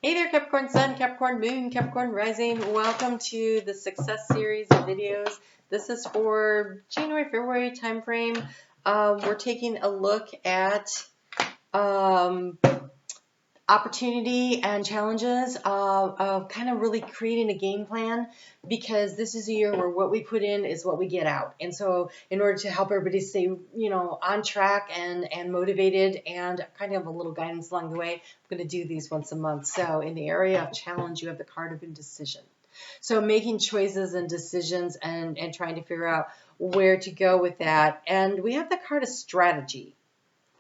Hey there, Capricorn Sun, Capricorn Moon, Capricorn Rising. Welcome to the Success series of videos. This is for January, February timeframe. We're taking a look at opportunity and challenges of kind of really creating a game plan, because this is a year where what we put in is what we get out. And so in order to help everybody stay, on track and motivated and kind of a little guidance along the way, I'm going to do these once a month. So in the area of challenge, you have the card of indecision. So making choices and decisions and trying to figure out where to go with that. And we have the card of strategy.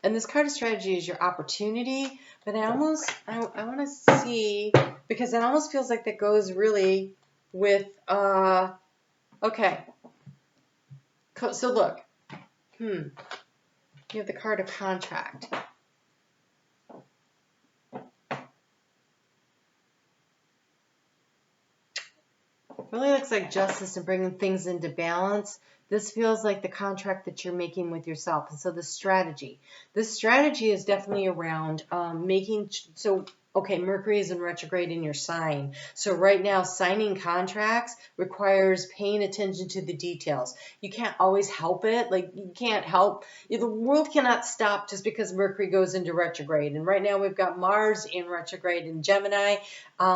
And this card of strategy is your opportunity, but I want to see, because it almost feels like that goes really with, okay. So look, you have the card of contract. Really looks like justice and bringing things into balance. This feels like the contract that you're making with yourself. And so the strategy. This strategy is definitely around Mercury is in retrograde in your sign. So right now, signing contracts requires paying attention to the details. You can't always help it. Like, you can't help. The world cannot stop just because Mercury goes into retrograde. And right now, we've got Mars in retrograde in Gemini,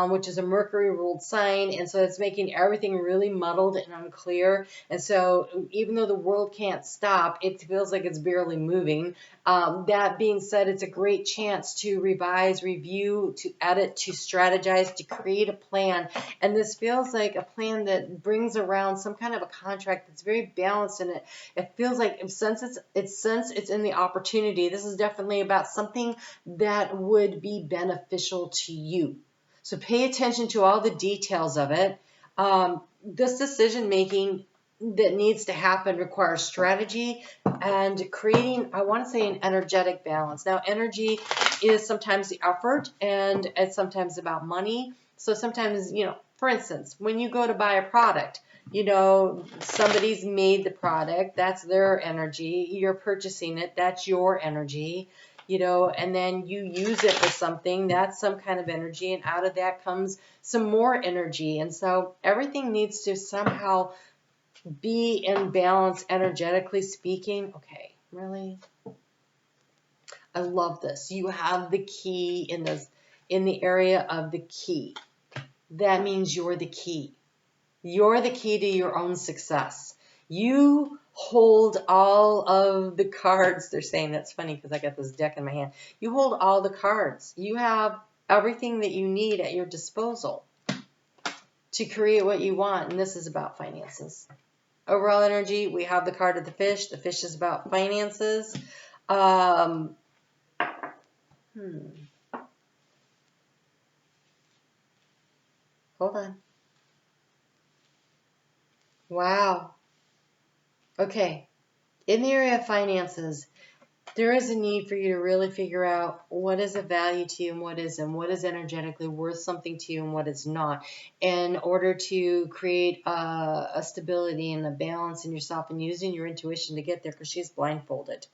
which is a Mercury-ruled sign. And so it's making everything really muddled and unclear. And so even though the world can't stop, it feels like it's barely moving. That being said, it's a great chance to revise, review, to edit, to strategize, to create a plan. And this feels like a plan that brings around some kind of a contract that's very balanced, and it feels like since it's in the opportunity, this is definitely about something that would be beneficial to you. So pay attention to all the details of it. This decision making that needs to happen requires strategy and creating, I want to say, an energetic balance. Now, energy is sometimes the effort, and it's sometimes about money. So sometimes, for instance, when you go to buy a product, somebody's made the product, that's their energy. You're purchasing it, that's your energy. And then you use it for something, that's some kind of energy, and out of that comes some more energy. And so everything needs to somehow be in balance, energetically speaking. Okay, really? I love this. You have the key in the area of the key. That means you're the key. You're the key to your own success. You hold all of the cards. They're saying, that's funny because I got this deck in my hand. You hold all the cards. You have everything that you need at your disposal to create what you want. And this is about finances. Overall energy, we have the card of the fish. The fish is about finances. Hold on. Wow. Okay. In the area of finances, there is a need for you to really figure out what is of value to you and what isn't, what is energetically worth something to you and what is not, in order to create a stability and a balance in yourself and using your intuition to get there, because she's blindfolded.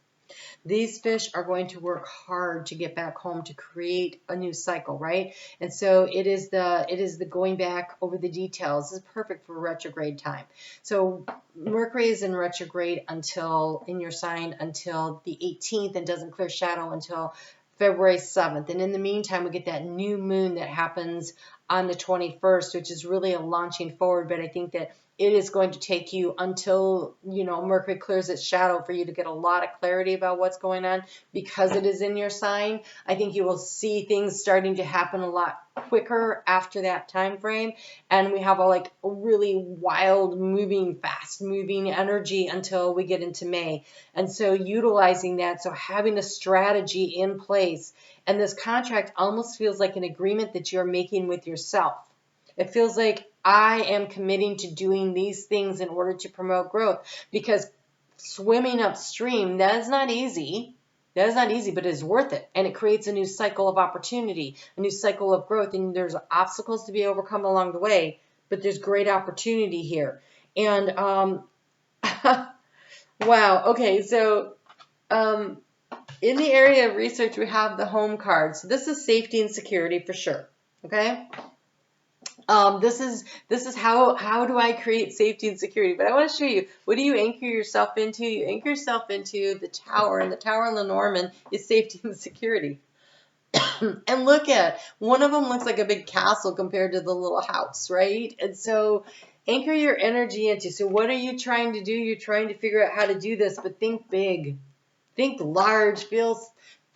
These fish are going to work hard to get back home to create a new cycle, right? And so it is the going back over the details. This is perfect for retrograde time. So Mercury is in retrograde in your sign until the 18th, and doesn't clear shadow until February 7th. And in the meantime, we get that new moon that happens on the 21st, which is really a launching forward. But I think that it is going to take you until, Mercury clears its shadow for you to get a lot of clarity about what's going on, because it is in your sign. I think you will see things starting to happen a lot quicker after that time frame. And we have a really wild moving, fast moving energy until we get into May. And so utilizing that, so having a strategy in place. And this contract almost feels like an agreement that you're making with yourself. It feels like I am committing to doing these things in order to promote growth, because swimming upstream, that is not easy. That is not easy, but it is worth it. And it creates a new cycle of opportunity, a new cycle of growth. And there's obstacles to be overcome along the way, but there's great opportunity here. And, wow. Okay. So, in the area of research, we have the home card. So this is safety and security for sure. Okay. This is how do I create safety and security? But I want to show you, what do you anchor yourself into? You anchor yourself into the tower, and the tower in Lenormand is safety and security. And look at, one of them looks like a big castle compared to the little house, right? And so anchor your energy into, so what are you trying to do? You're trying to figure out how to do this, but think big, think large,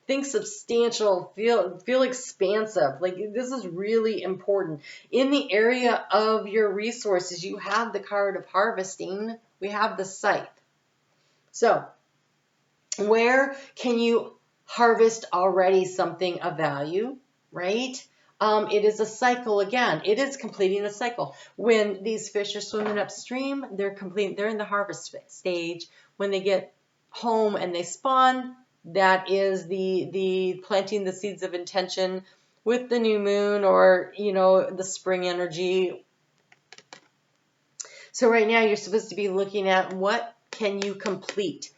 think substantial, feel expansive. Like, this is really important. In the area of your resources, you have the card of harvesting. We have the scythe. So where can you harvest already something of value, right? It is a cycle again. It is completing a cycle. When these fish are swimming upstream, they're in the harvest stage. When they get home and they spawn, that is the planting the seeds of intention with the new moon, or the spring energy. So right now you're supposed to be looking at, what can you complete?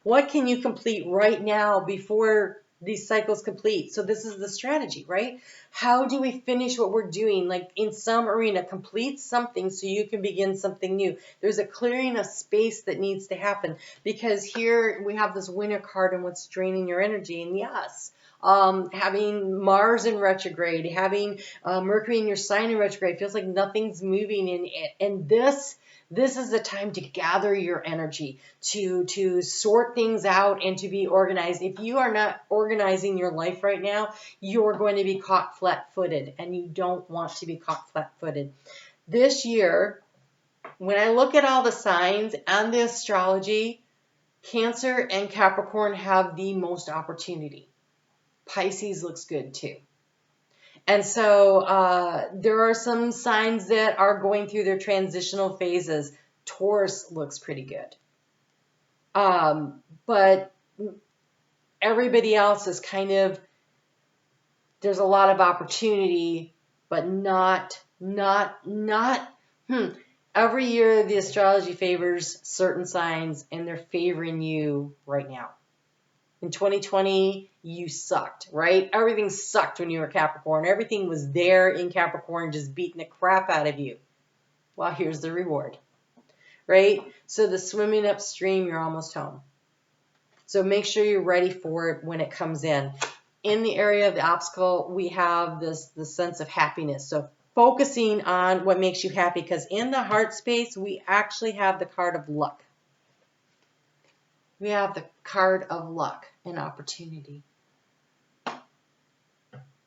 What can you complete right now before these cycles complete? So this is the strategy, right? How do we finish what we're doing? Like, in some arena, complete something so you can begin something new. There's a clearing of space that needs to happen, because here we have this winter card and what's draining your energy. And yes, having Mars in retrograde, having Mercury in your sign in retrograde, feels like nothing's moving. And this is the time to gather your energy, to sort things out and to be organized. If you are not organizing your life right now, you're going to be caught flat-footed, and you don't want to be caught flat-footed. This year, when I look at all the signs and the astrology, Cancer and Capricorn have the most opportunity. Pisces looks good too. And so there are some signs that are going through their transitional phases. Taurus looks pretty good. But everybody else is kind of, there's a lot of opportunity, but not. Every year the astrology favors certain signs, and they're favoring you right now. In 2020, you sucked, right? Everything sucked when you were Capricorn. Everything was there in Capricorn, just beating the crap out of you. Well, here's the reward, right? So the swimming upstream, you're almost home. So make sure you're ready for it when it comes in. In the area of the obstacle, we have the sense of happiness. So focusing on what makes you happy, because in the heart space, we actually have the card of luck. We have the card of luck and opportunity.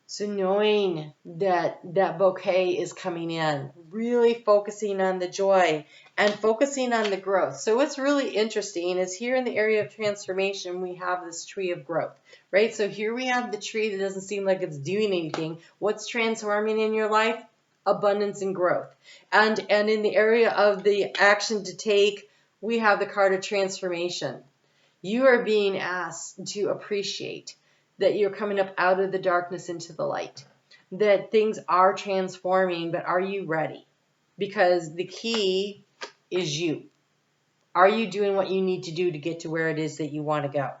So knowing that that bouquet is coming in, really focusing on the joy and focusing on the growth. So what's really interesting is, here in the area of transformation, we have this tree of growth, right? So here we have the tree that doesn't seem like it's doing anything. What's transforming in your life? Abundance and growth. And in the area of the action to take, we have the card of transformation. You are being asked to appreciate that you're coming up out of the darkness into the light, that things are transforming, but are you ready? Because the key is you. Are you doing what you need to do to get to where it is that you want to go?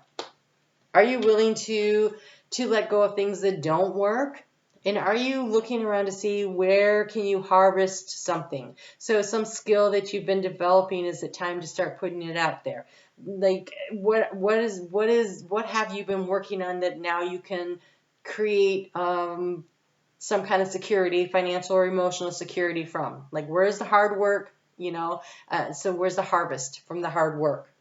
Are you willing to let go of things that don't work? And are you looking around to see where can you harvest something? So some skill that you've been developing, is it time to start putting it out there? Like, what have you been working on that now you can create some kind of security, financial or emotional security from? Like, where's the hard work? So where's the harvest from the hard work?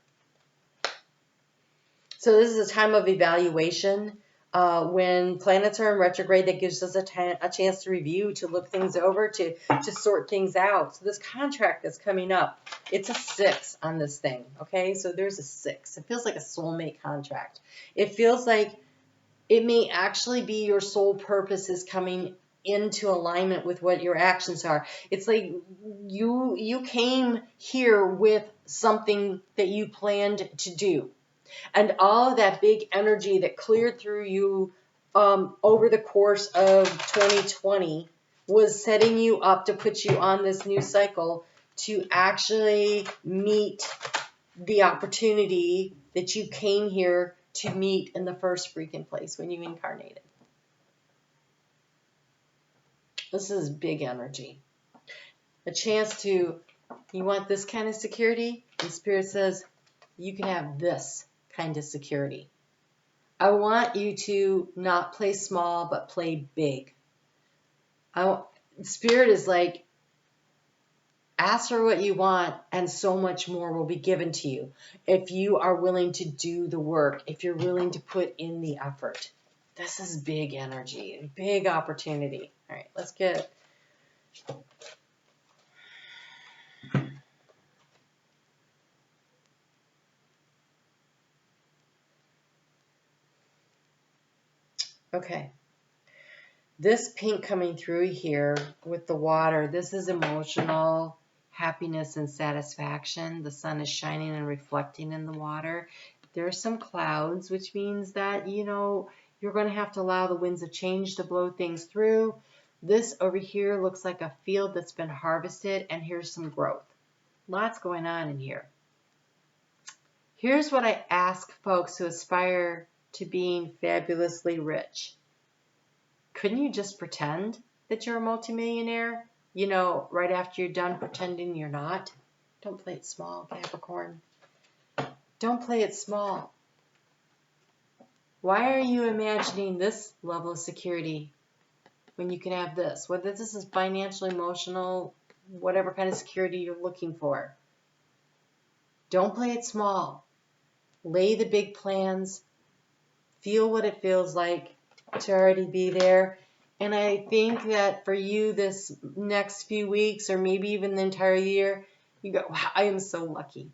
So this is a time of evaluation. When planets are in retrograde, that gives us a chance to review, to look things over, to sort things out. So this contract that's coming up, it's a 6 on this thing, okay? So there's a 6. It feels like a soulmate contract. It feels like it may actually be your soul purpose is coming into alignment with what your actions are. It's like you came here with something that you planned to do. And all of that big energy that cleared through you over the course of 2020 was setting you up to put you on this new cycle to actually meet the opportunity that you came here to meet in the first freaking place when you incarnated. This is big energy. A chance to, you want this kind of security? And Spirit says, you can have this kind of security. I want you to not play small, but play big. Spirit is like, ask for what you want, and so much more will be given to you if you are willing to do the work, if you're willing to put in the effort. This is big energy, big opportunity. All right, let's get... Okay. This pink coming through here with the water, this is emotional happiness and satisfaction. The sun is shining and reflecting in the water. There are some clouds, which means that, you know, you're going to have to allow the winds of change to blow things through. This over here looks like a field that's been harvested, and here's some growth. Lots going on in here. Here's what I ask folks who aspire to being fabulously rich. Couldn't you just pretend that you're a multimillionaire? You know, right after you're done pretending you're not? Don't play it small, Capricorn. Don't play it small. Why are you imagining this level of security when you can have this? Whether this is financial, emotional, whatever kind of security you're looking for. Don't play it small. Lay the big plans. Feel what it feels like to already be there. And I think that for you this next few weeks, or maybe even the entire year, you go, wow, I am so lucky.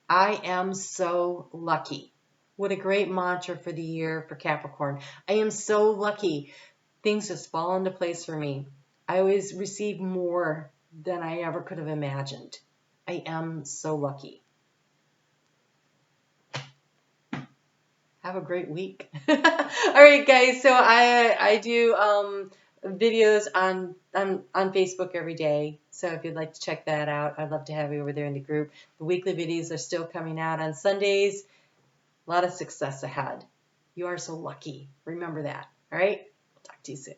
I am so lucky. What a great mantra for the year for Capricorn. I am so lucky. Things just fall into place for me. I always receive more than I ever could have imagined. I am so lucky. Have a great week. All right, guys. So I do videos on Facebook every day. So if you'd like to check that out, I'd love to have you over there in the group. The weekly videos are still coming out on Sundays. A lot of success ahead. You are so lucky. Remember that. All right. Talk to you soon.